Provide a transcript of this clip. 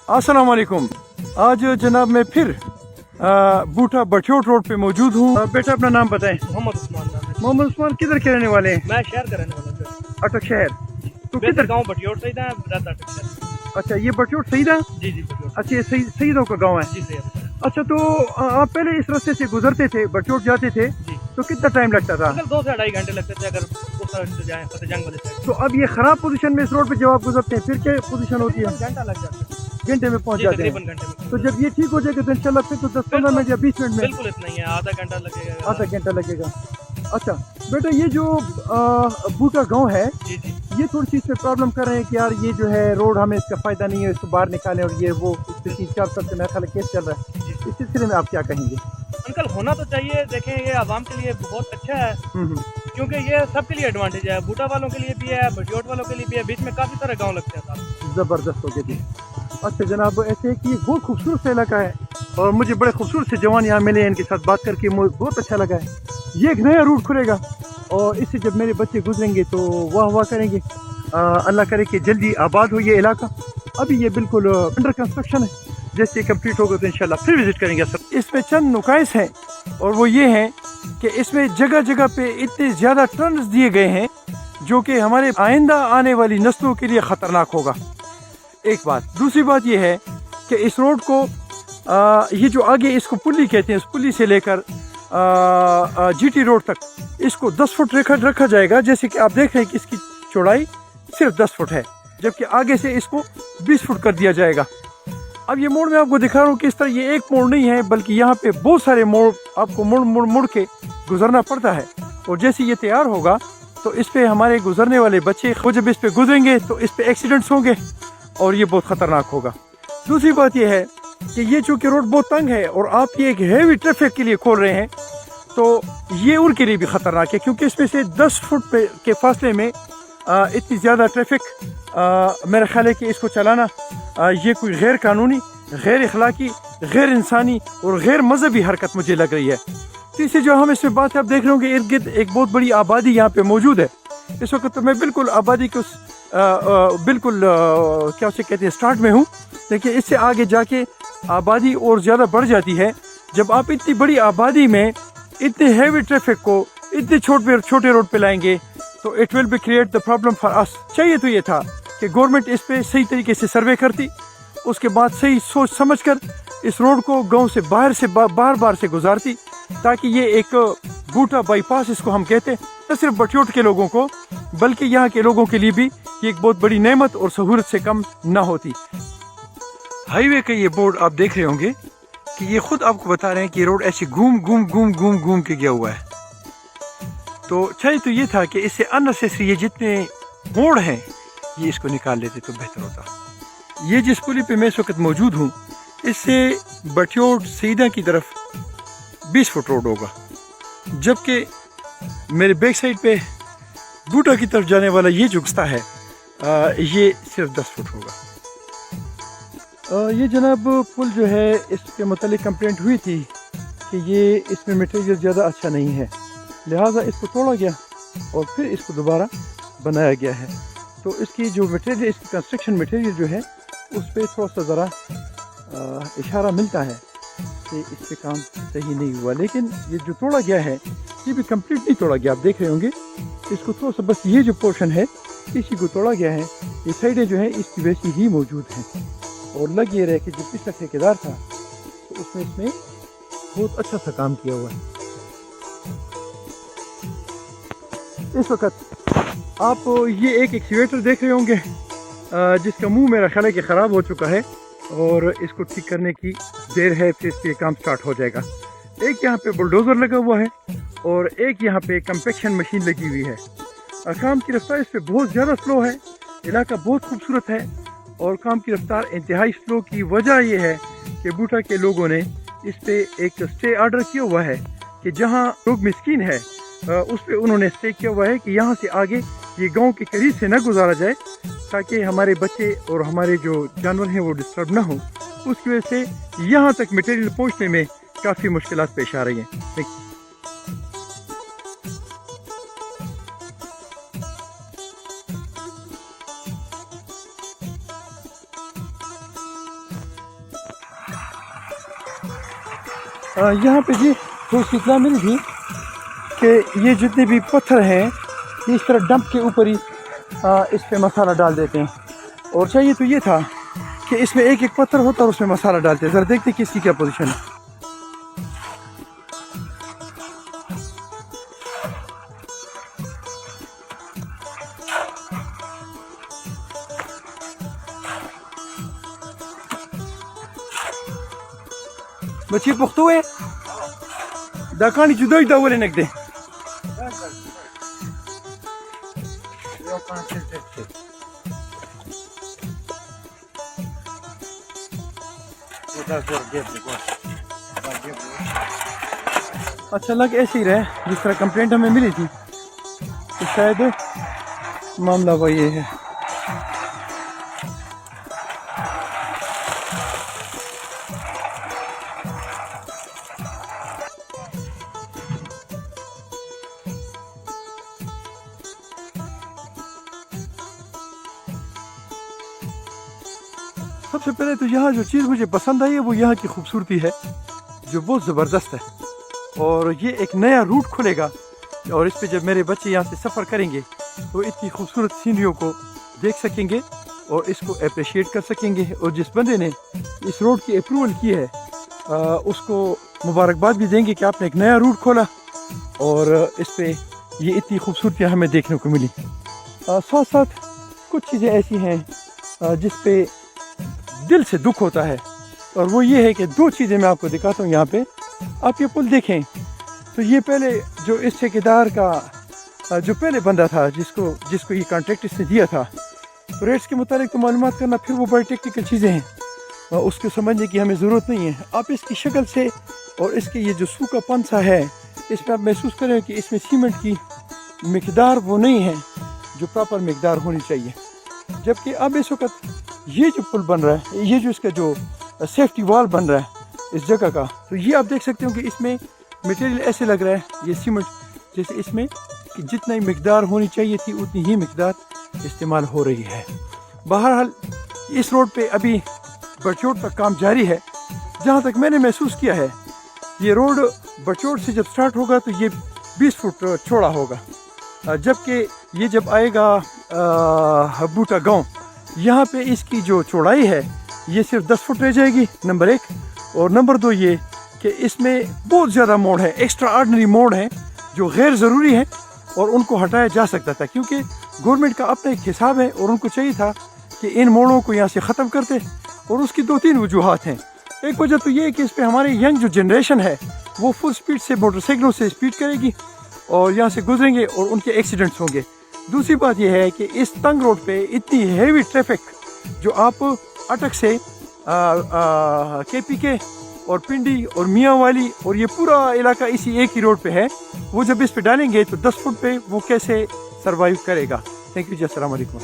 अस्सलाम वालेकुम। आज जनाब मैं फिर बूटा बठियोट रोड पे मौजूद हूँ। बेटा अपना नाम बताएं। मोहम्मद उस्मान नाम है। मोहम्मद उस्मान किधर के रहने वाले हैं? मैं शहर का रहने वाला हूँ। अटक शहर। तो किधर गाँव बटियोट सही था, रहता अटक शहर। अच्छा, ये बठियोट सईदा? जी जी बटियोट। अच्छा, ये सईदों का गाँव है। जी सही। अच्छा, तो आप पहले इस रास्ते से गुजरते थे, बठियोट जाते थे, जी। तो कितना टाइम लगता था? 2 से 2.5 घंटे लगते थे अगर उस तरफ से जाएं फतेहजंग वाले साइड। तो अब ये खराब पोजीशन में इस रोड पे जब आप गुजरते हैं फिर क्या पोजीशन होती है? घंटा लग जाता है। घंटे में पहुंच जाते हैं। तकरीबन घंटे में। तो जब ये ठीक हो जाएगा तो इंशाल्लाह फिर तो 10-15 मिनट या 20 मिनट में? बिल्कुल इतना ही है, आधा घंटा लगेगा। आधा घंटा लगेगा। अच्छा बेटा, ये जो बूटा गांव है, जी जी। ये थोड़ी सी इसमें प्रॉब्लम कर रहे हैं कि यार ये जो है रोड हमें इसका फायदा नहीं है, इसको बाहर निकालें, और ये वो 3-4 साल से मेरा ख्याल केस चल रहा है। इस सिलसिले में आप क्या कहेंगे? अंकल होना तो चाहिए, देखें ये आवाम के लिए बहुत अच्छा है, क्योंकि ये सबके लिए एडवांटेज है, बूटा वालों के लिए भी है, बटियोट वालों के लिए भी है, बीच में काफ़ी सारे गाँव लगते हैं साहब। ज़बरदस्त हो गया जी। अच्छा जनाब, ऐसे है कि ये बहुत खूबसूरत सा इलाका है और मुझे बड़े खूबसूरत से जवान यहाँ मिले हैं, इनके साथ बात करके मुझे बहुत अच्छा लगा है। ये एक नया रूट खुलेगा और इससे जब मेरे बच्चे गुजरेंगे तो वाह वाह करेंगे। अल्लाह करे कि जल्दी आबाद हो ये इलाका। अभी ये बिल्कुल अंडर कंस्ट्रक्शन है, जैसे कंप्लीट होगा तो इंशाल्लाह फिर विजिट करेंगे सर। इसमें चंद नुकाइस हैं और वो ये हैं कि इसमें जगह जगह पे इतने ज़्यादा टर्न्स दिए गए हैं जो कि हमारे आइंदा आने वाली नस्लों के लिए ख़तरनाक होगा। एक बात। दूसरी बात ये है कि इस रोड को ये जो आगे इसको पुली कहते हैं, उस पुली से लेकर जीटी रोड तक इसको 10 फुट रखा जाएगा। जैसे कि आप देख रहे हैं कि इसकी चौड़ाई सिर्फ 10 फुट है, जबकि आगे से इसको 20 फुट कर दिया जाएगा। अब ये मोड़ मैं आपको दिखा रहा हूँ कि इस तरह ये एक मोड़ नहीं है, बल्कि यहाँ पे बहुत सारे मोड़ आपको मुड़ के गुजरना पड़ता है। और जैसे ये तैयार होगा तो इस पे हमारे गुजरने वाले बच्चे वो जब इस पे गुजरेंगे तो इस पे एक्सीडेंट्स होंगे और ये बहुत ख़तरनाक होगा। दूसरी बात ये है कि ये चूँकि रोड बहुत तंग है और आप ये एक हैवी ट्रैफिक के लिए खोल रहे हैं, तो ये उनके लिए भी ख़तरनाक है, क्योंकि इसमें से 10 फुट के फासले में इतनी ज़्यादा ट्रैफिक मेरा ख्याल है कि इसको चलाना ये कोई गैर कानूनी, गैर इखलाकी, गैर इंसानी और गैर मजहबी हरकत मुझे लग रही है। तीसरी जो हम इसमें बात है, आप देख रहे होंगे इर्द गिर्द एक बहुत बड़ी आबादी यहाँ पे मौजूद है। इस वक्त तो मैं बिल्कुल आबादी के उस बिल्कुल क्या उसे कहते हैं स्टार्ट में हूँ। देखिए इससे आगे जाके आबादी और ज़्यादा बढ़ जाती है। जब आप इतनी बड़ी आबादी में इतने हैवी ट्रैफिक को इतने छोटे रोड पे लाएंगे तो it will be create the problem for us. चाहिए तो ये था कि गवर्नमेंट इस पे सही तरीके से सर्वे करती, उसके बाद सही सोच समझकर इस रोड को गांव से बार से गुजारती, ताकि ये एक बूटा बाईपास इसको हम कहते हैं, न सिर्फ बटियोट के लोगों को बल्कि यहाँ के लोगों के लिए भी ये एक बहुत बड़ी नेमत और सहूलत से कम ना होती। हाईवे का ये बोर्ड आप देख रहे होंगे कि ये खुद आपको बता रहे हैं कि ये रोड ऐसे घूम के गया हुआ है। तो चाहिए तो ये था कि इससे अननेसेसरी ये जितने मोड़ हैं ये इसको निकाल लेते तो बेहतर होता। ये जिस पुली पे मैं इस वक्त मौजूद हूँ, इससे बटियोट सीधा की तरफ 20 फुट रोड होगा, जबकि मेरे बैक साइड पे बूटा की तरफ जाने वाला ये जो रास्ता है ये सिर्फ 10 फुट होगा। ये जनाब पुल जो है, इसके मतलब कंप्लेंट हुई थी कि ये इसमें मटेरियल ज़्यादा अच्छा नहीं है, लिहाजा इसको तोड़ा गया और फिर इसको दोबारा बनाया गया है। तो इसकी जो मटेरियल, इसकी कंस्ट्रक्शन मटेरियल जो है उस पर थोड़ा सा ज़रा इशारा मिलता है कि इस पे काम सही नहीं हुआ। लेकिन ये जो तोड़ा गया है ये भी कंप्लीट नहीं तोड़ा गया। आप देख रहे होंगे इसको थोड़ा सा, बस ये जो पोर्शन है इसी को तोड़ा गया है। ये साइडें जो है इसकी वैसी ही मौजूद हैं और लग ये रहा है कि जो पिछला ठेकेदार था तो उसने इसमें बहुत अच्छा सा काम किया हुआ है। इस वक्त आप ये एक एक्सीवेटर देख रहे होंगे जिसका मुंह मेरा ख्याल है कि ख़राब हो चुका है और इसको ठीक करने की देर है, फिर इससे काम स्टार्ट हो जाएगा। एक यहाँ पे बुलडोज़र लगा हुआ है और एक यहाँ पे कंपैक्शन मशीन लगी हुई है। काम की रफ्तार इस पर बहुत ज़्यादा स्लो है। इलाका बहुत खूबसूरत है और काम की रफ्तार इंतहाई स्लो की वजह यह है कि बूटा के लोगों ने इस पे एक स्टे ऑर्डर किया हुआ है कि जहाँ लोग मिस्कीन है उस पे उन्होंने स्टे किया हुआ है कि यहाँ से आगे ये गांव के करीब से न गुजारा जाए, ताकि हमारे बच्चे और हमारे जो जानवर हैं वो डिस्टर्ब ना हो। उसकी वजह से यहाँ तक मटेरियल पहुँचने में काफ़ी मुश्किलात पेश आ रही हैं। यहाँ पे जी थोड़ी इतला मिली थी कि ये जितने भी पत्थर हैं ये इस तरह डंप के ऊपर ही इस पे मसाला डाल देते हैं, और चाहिए तो ये था कि इसमें एक एक पत्थर होता और उसमें मसाला डालते हैं। ज़रा देखते हैं कि इसकी क्या पोजीशन है। بچی پختو ہے دا کانی جدای دا ولې نږدې اچھا لگ ایسے ہی رہے جس طرح کمپلینٹ ہمیں ملی تھی تو شاید معاملہ وہ یہ ہے۔ سب سے پہلے تو یہاں جو چیز مجھے پسند آئی ہے وہ یہاں کی خوبصورتی ہے جو بہت زبردست ہے، اور یہ ایک نیا روٹ کھلے گا اور اس پہ جب میرے بچے یہاں سے سفر کریں گے تو اتنی خوبصورت سینریوں کو دیکھ سکیں گے اور اس کو اپریشیٹ کر سکیں گے، اور جس بندے نے اس روڈ کی اپروول کی ہے اس کو مبارکباد بھی دیں گے کہ آپ نے ایک نیا روٹ کھولا اور اس پہ یہ اتنی خوبصورتیاں ہمیں دیکھنے کو ملی۔ ساتھ ساتھ کچھ چیزیں ایسی ہیں جس پہ دل سے دکھ ہوتا ہے، اور وہ یہ ہے کہ دو چیزیں میں آپ کو دکھاتا ہوں۔ یہاں پہ آپ یہ پل دیکھیں تو یہ پہلے جو اس ٹھیکیدار کا جو پہلے بندہ تھا جس کو یہ کانٹریکٹ اس نے دیا تھا، تو ریٹس کے متعلق تو معلومات کرنا پھر وہ بڑی ٹیکنیکل چیزیں ہیں، اس کو سمجھنے کی ہمیں ضرورت نہیں ہے۔ آپ اس کی شکل سے اور اس کے یہ جو سوکھا پن سا ہے اس میں آپ محسوس کریں کہ اس میں سیمنٹ کی مقدار وہ نہیں ہے جو پراپر مقدار ہونی چاہیے، جبکہ اب اس وقت یہ جو پل بن رہا ہے، یہ جو اس کا جو سیفٹی وال بن رہا ہے اس جگہ کا، تو یہ آپ دیکھ سکتے ہو کہ اس میں مٹیریل ایسے لگ رہا ہے یہ سیمنٹ جیسے اس میں کہ جتنا مقدار ہونی چاہیے تھی اتنی ہی مقدار استعمال ہو رہی ہے۔ بہرحال اس روڈ پہ ابھی بڑچوٹ تک کام جاری ہے۔ جہاں تک میں نے محسوس کیا ہے یہ روڈ بڑچوٹ سے جب سٹارٹ ہوگا تو یہ 20 فٹ چوڑا ہوگا، جبکہ یہ جب آئے گا بوٹا گاؤں یہاں پہ اس کی جو چوڑائی ہے یہ صرف 10 فٹ رہ جائے گی، نمبر 1، اور نمبر 2 یہ کہ اس میں بہت زیادہ موڑ ہے، ایکسٹرا آرڈنری موڑ ہیں جو غیر ضروری ہیں اور ان کو ہٹایا جا سکتا تھا، کیونکہ گورنمنٹ کا اپنا ایک حساب ہے اور ان کو چاہیے تھا کہ ان موڑوں کو یہاں سے ختم کرتے، اور اس کی 2-3 وجوہات ہیں۔ ایک وجہ تو یہ ہے کہ اس پہ ہمارے ینگ جو جنریشن ہے وہ فل سپیڈ سے موٹر سائیکلوں سے سپیڈ کرے گی اور یہاں سے گزریں گے اور ان کے ایکسیڈنٹس ہوں گے۔ دوسری بات یہ ہے کہ اس تنگ روڈ پہ اتنی ہیوی ٹریفک جو آپ اٹک سے KPK اور پنڈی اور میاں والی اور یہ پورا علاقہ اسی ایک ہی روڈ پہ ہے، وہ جب اس پہ ڈالیں گے تو 10 فٹ پہ وہ کیسے سروائیو کرے گا۔ تھینک یو جی، السلام علیکم۔